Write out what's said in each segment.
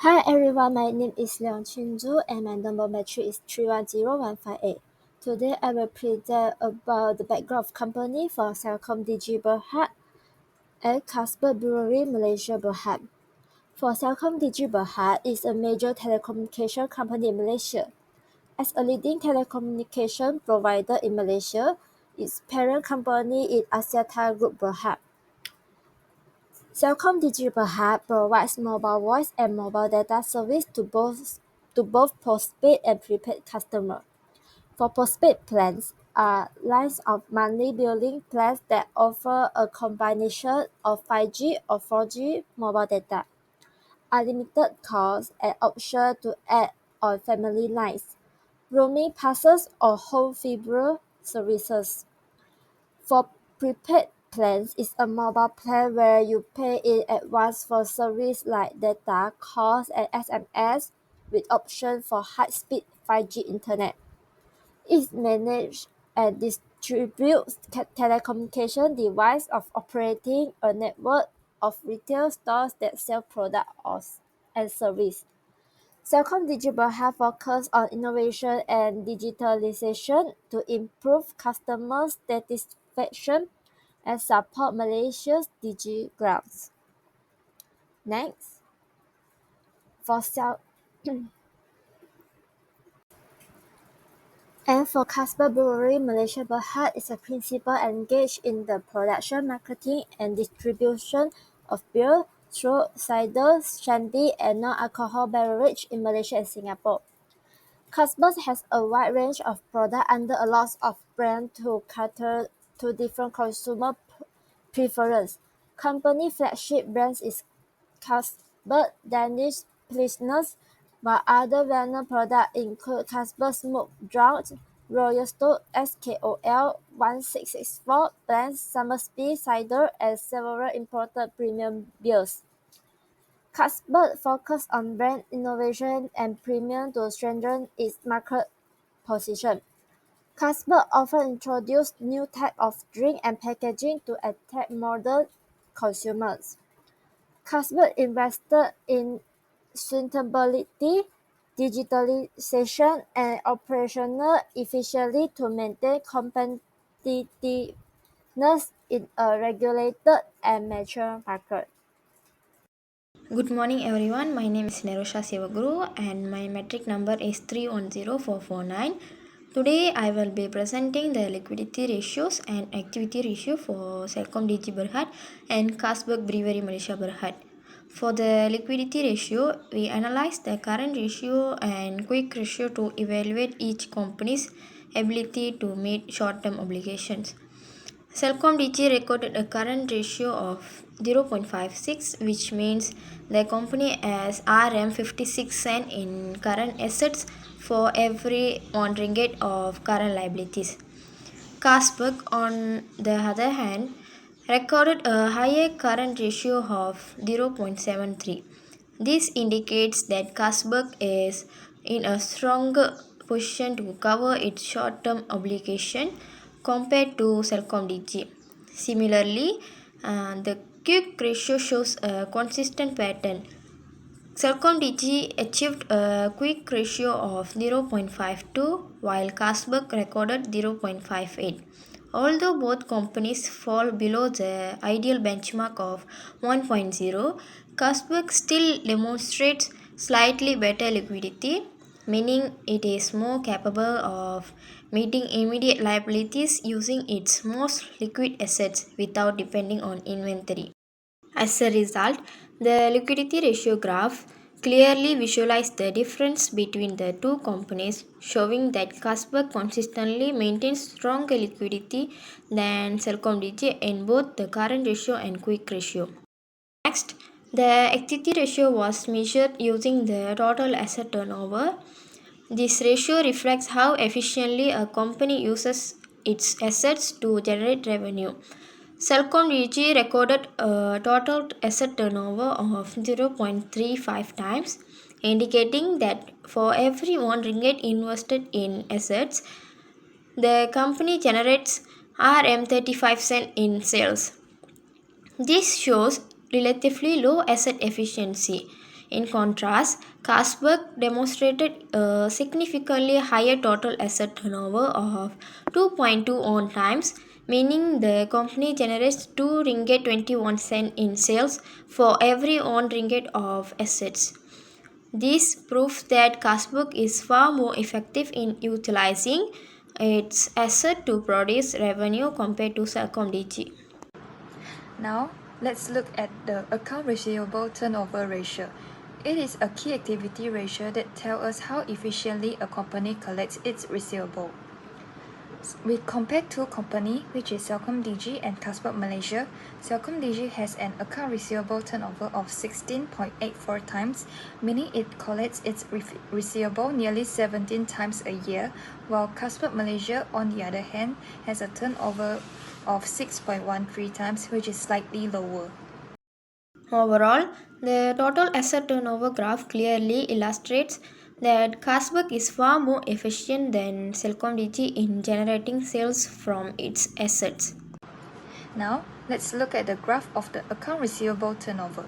Hi everyone, my name is LEONG and my number matrix is 310158. Today I will present about the background of company for Celcom Digi Berhad and Carlsberg Brewery Malaysia Berhad. For Celcom Digi Berhad is a major telecommunication company in Malaysia. As a leading telecommunication provider in Malaysia, its parent company is Axiata Group Berhad. Celcom Digi Berhad provides mobile voice and mobile data service to both postpaid and prepaid customers. For postpaid plans are lines of monthly billing plans that offer a combination of 5G or 4G mobile data, unlimited calls, and option to add on family lines, roaming passes or home fibre services. For prepaid plans is a mobile plan where you pay in advance for service like data, calls, and SMS with option for high-speed 5G internet. It manages and distributes telecommunication devices of operating a network of retail stores that sell products and service. Celcom Digi Berhad focus on innovation and digitalization to improve customer satisfaction and support Malaysia's Digi grants. Next, for Carlsberg Brewery Malaysia Berhad is a principal engaged in the production, marketing, and distribution of beer, cider, shandy, and non-alcohol beverage in Malaysia and Singapore. Carlsberg has a wide range of products under a lot of brands to cater to different consumer preferences. Company flagship brands is Carlsberg Danish Pilsner, while other well-known products include Carlsberg Smoked Draught, Royal Stone, SKOL 1664, Blend, Somersby Cider, and several imported premium beers. Carlsberg focused on brand innovation and premium to strengthen its market position. Carlsberg often introduced new types of drink and packaging to attract modern consumers. Carlsberg invested in sustainability, digitalization, and operational efficiency to maintain competitiveness in a regulated and mature market. Good morning everyone, my name is NIROSHA SIVAGURU and my metric number is 310449. Today I will be presenting the liquidity ratios and activity ratio for Celcom Digi Berhad and Carlsberg Brewery Malaysia Berhad. For the liquidity ratio, we analyze the current ratio and quick ratio to evaluate each company's ability to meet short-term obligations. Celcom Digi recorded a current ratio of 0.56, which means the company has RM56 in current assets for every 1 ringgit of current liabilities. Carlsberg, on the other hand, recorded a higher current ratio of 0.73. This indicates that Carlsberg is in a stronger position to cover its short-term obligation compared to Celcom Digi. Similarly, the quick ratio shows a consistent pattern. Celcom Digi achieved a quick ratio of 0.52 while Carlsberg recorded 0.58. Although both companies fall below the ideal benchmark of 1.0, Carlsberg still demonstrates slightly better liquidity, meaning it is more capable of meeting immediate liabilities using its most liquid assets without depending on inventory. As a result, the liquidity ratio graph clearly visualizes the difference between the two companies, showing that Carlsberg consistently maintains stronger liquidity than Celcom Digi in both the current ratio and quick ratio. Next, the equity ratio was measured using the total asset turnover. This ratio reflects how efficiently a company uses its assets to generate revenue. Celcom Digi recorded a total asset turnover of 0.35 times, indicating that for every 1 ringgit invested in assets, the company generates RM35 in sales. This shows relatively low asset efficiency. In contrast, Carlsberg demonstrated a significantly higher total asset turnover of 2.2 on times, meaning the company generates 2 ringgit 21 cent in sales for every 1 ringgit of assets. This proves that Carlsberg is far more effective in utilizing its asset to produce revenue compared to Celcom DG. Now, let's look at the account receivable turnover ratio. It is a key activity ratio that tells us how efficiently a company collects its receivable. We compare two companies, which is Celcom DG and Carlsberg Malaysia. Celcom DG has an account receivable turnover of 16.84 times, meaning it collects its receivable nearly 17 times a year, while Carlsberg Malaysia, on the other hand, has a turnover of 6.13 times, which is slightly lower. Overall, the total asset turnover graph clearly illustrates that Carlsberg is far more efficient than Celcom DG in generating sales from its assets. Now, let's look at the graph of the account receivable turnover.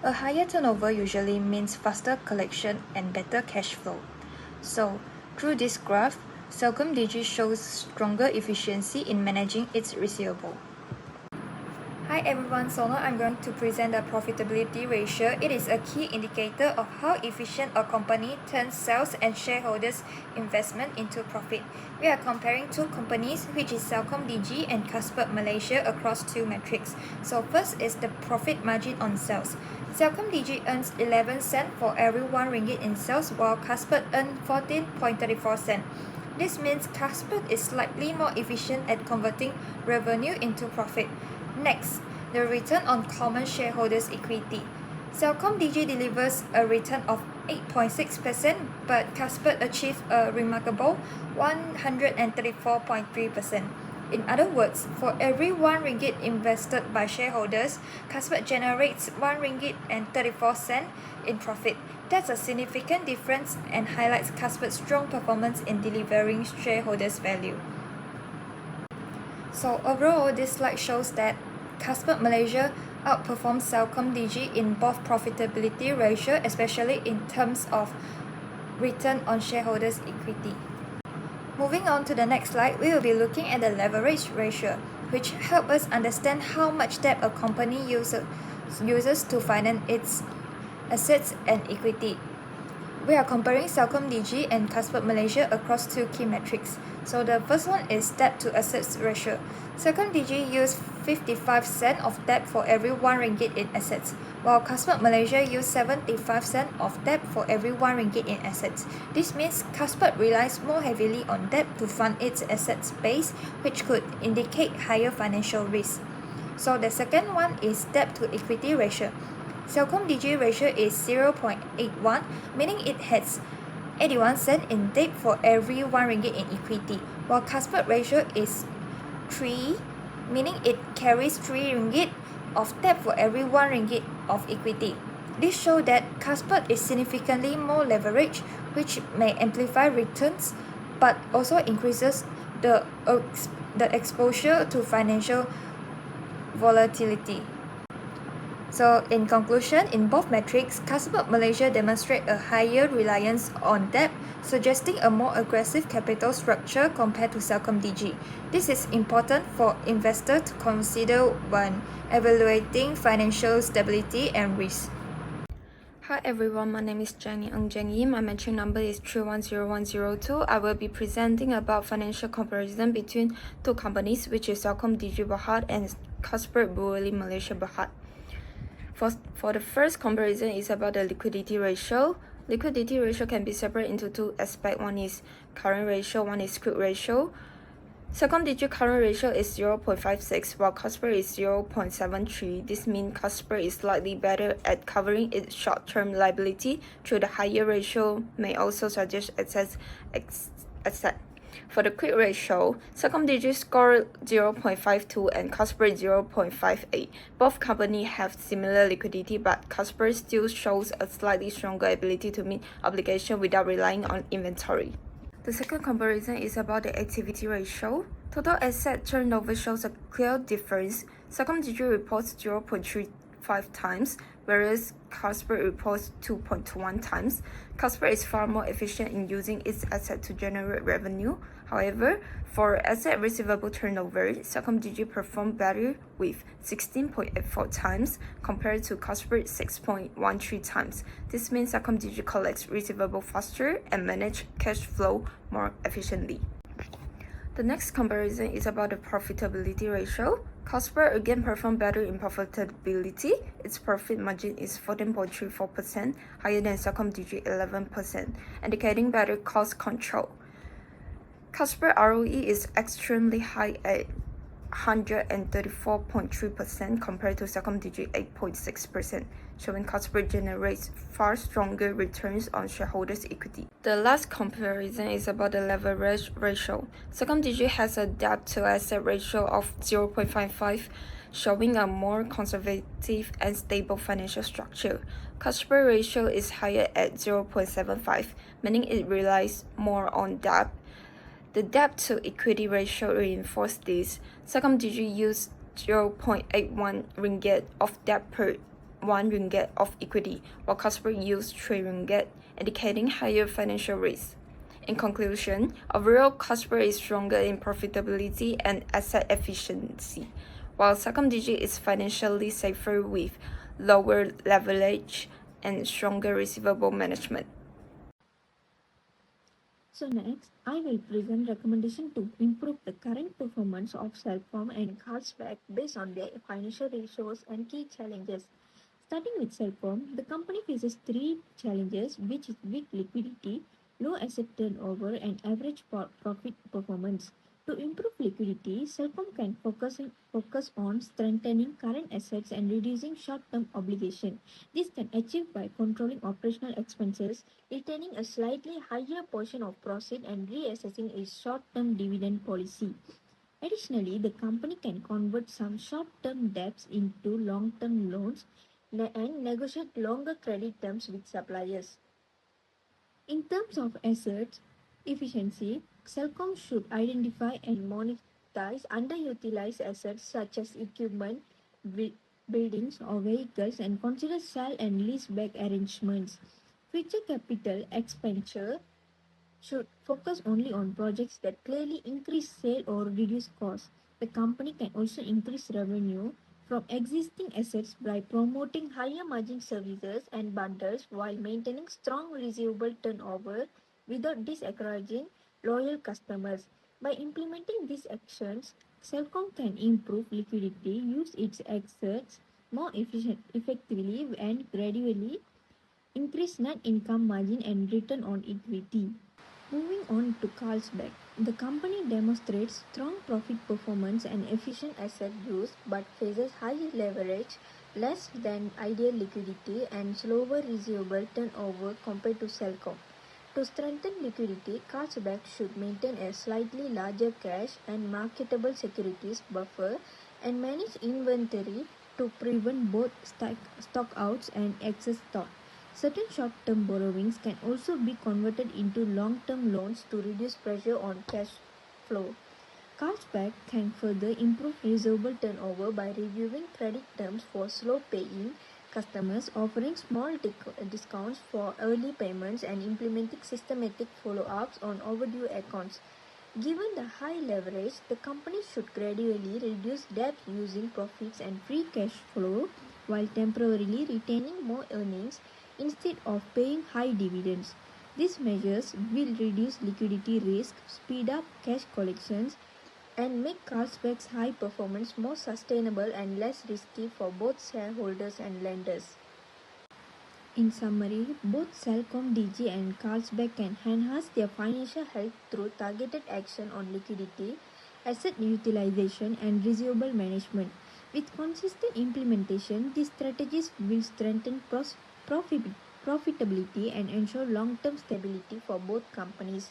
A higher turnover usually means faster collection and better cash flow. So, through this graph, Celcom DG shows stronger efficiency in managing its receivable. Hi everyone, so now I'm going to present the profitability ratio. It is a key indicator of how efficient a company turns sales and shareholders' investment into profit. We are comparing two companies, which is Celcom DG and Carlsberg Malaysia, across two metrics. So first is the profit margin on sales. Celcom DG earns 11 cents for every 1 ringgit in sales, while Carlsberg earns 14.34 cents. This means Carlsberg is slightly more efficient at converting revenue into profit. Next, the return on common shareholders' equity. Celcom DG delivers a return of 8.6%, but Carlsberg achieves a remarkable 134.3%. In other words, for every 1 ringgit invested by shareholders, Carlsberg generates 1 ringgit and 34 cents in profit. That's a significant difference and highlights Carlsberg's strong performance in delivering shareholders' value. So overall, this slide shows that Carlsberg Malaysia outperforms Celcom DG in both profitability ratio, especially in terms of return on shareholders' equity. Moving on to the next slide, we will be looking at the leverage ratio, which helps us understand how much debt a company uses to finance its assets and equity. We are comparing Celcom DG and Carlsberg Malaysia across two key metrics. So the first one is debt to assets ratio. Celcom DG used 55 cents of debt for every 1 ringgit in assets, while Carlsberg Malaysia used 75 cents of debt for every 1 ringgit in assets. This means Carlsberg relies more heavily on debt to fund its assets base, which could indicate higher financial risk. So the second one is debt to equity ratio. Celcom DG ratio is 0.81, meaning it has 81 cents in debt for every 1 ringgit in equity, while Carlsberg ratio is 3, meaning it carries 3 ringgit of debt for every 1 ringgit of equity. This shows that Carlsberg is significantly more leveraged, which may amplify returns, but also increases the exposure to financial volatility. So in conclusion, in both metrics, Carlsberg Malaysia demonstrate a higher reliance on debt, suggesting a more aggressive capital structure compared to Celcom DG. This is important for investors to consider when evaluating financial stability and risk. Hi everyone, my name is JENG. My metric number is 310102. I will be presenting about financial comparison between two companies, which is Celcom DG Berhad and Carlsberg Brewery Malaysia Berhad. For the first comparison is about the liquidity ratio. Liquidity ratio can be separated into two aspects. One is current ratio, one is quick ratio. Celcom DG current ratio is 0.56, while Carlsberg is 0.73. This means Carlsberg is slightly better at covering its short-term liability through the higher ratio may also suggest excess asset. For the quick ratio, Celcom DG scored 0.52 and Carlsberg 0.58. Both companies have similar liquidity, but Carlsberg still shows a slightly stronger ability to meet obligations without relying on inventory. The second comparison is about the activity ratio. Total asset turnover shows a clear difference. Celcom DG reports 0.35 times, whereas Carlsberg reports 2.21 times. Carlsberg is far more efficient in using its asset to generate revenue. However, for asset receivable turnover, ChelcomDigi performed better with 16.84 times compared to Carlsberg's 6.13 times. This means ChelcomDigi collects receivable faster and manages cash flow more efficiently. The next comparison is about the profitability ratio. Carlsberg again performed better in profitability. Its profit margin is 14.34%, higher than ChelcomDigi 11%, indicating better cost control. Carlsberg ROE is extremely high at 134.3% compared to ChelcomDigi 8.6%, showing Carlsberg generates far stronger returns on shareholders' equity. The last comparison is about the leverage ratio. ChelcomDigi has a debt-to-asset ratio of 0.55, showing a more conservative and stable financial structure. Carlsberg ratio is higher at 0.75, meaning it relies more on debt. The debt-to-equity ratio reinforced this. ChelcomDigi used 0.81 ringgit of debt per 1 ringgit of equity, while Carlsberg used 3 ringgit, indicating higher financial risk. In conclusion, overall, Carlsberg is stronger in profitability and asset efficiency, while ChelcomDigi is financially safer with lower leverage and stronger receivable management. So next, I will present recommendation to improve the current performance of Cellcom and Carlsberg based on their financial ratios and key challenges. Starting with Cellcom, the company faces three challenges, which is weak liquidity, low asset turnover, and average profit performance. To improve liquidity, Cellcom can focus on strengthening current assets and reducing short-term obligation. This can achieve by controlling operational expenses, retaining a slightly higher portion of profit, and reassessing its short-term dividend policy. Additionally, the company can convert some short-term debts into long-term loans and negotiate longer credit terms with suppliers. In terms of assets efficiency, Cellcom should identify and monetize underutilized assets such as equipment, buildings, or vehicles and consider sale and leaseback arrangements. Future capital expenditure should focus only on projects that clearly increase sale or reduce costs. The company can also increase revenue from existing assets by promoting higher margin services and bundles while maintaining strong receivable turnover without discouraging loyal customers. By implementing these actions, Cellcom can improve liquidity, use its assets more effectively, and gradually increase net income margin and return on equity. Moving on to Carlsberg, the company demonstrates strong profit performance and efficient asset use but faces high leverage, less than ideal liquidity, and slower receivable turnover compared to Cellcom. To strengthen liquidity, Carlsberg should maintain a slightly larger cash and marketable securities buffer and manage inventory to prevent both stockouts and excess stock. Certain short-term borrowings can also be converted into long-term loans to reduce pressure on cash flow. Carlsberg can further improve receivable turnover by reviewing credit terms for slow-paying customers, offering small discounts for early payments, and implementing systematic follow-ups on overdue accounts. Given the high leverage, the company should gradually reduce debt using profits and free cash flow while temporarily retaining more earnings instead of paying high dividends. These measures will reduce liquidity risk, speed up cash collections, and make Carlsberg's high performance more sustainable and less risky for both shareholders and lenders. In summary, both ChelcomDigi and Carlsberg can enhance their financial health through targeted action on liquidity, asset utilization, and receivable management. With consistent implementation, these strategies will strengthen profitability and ensure long-term stability for both companies.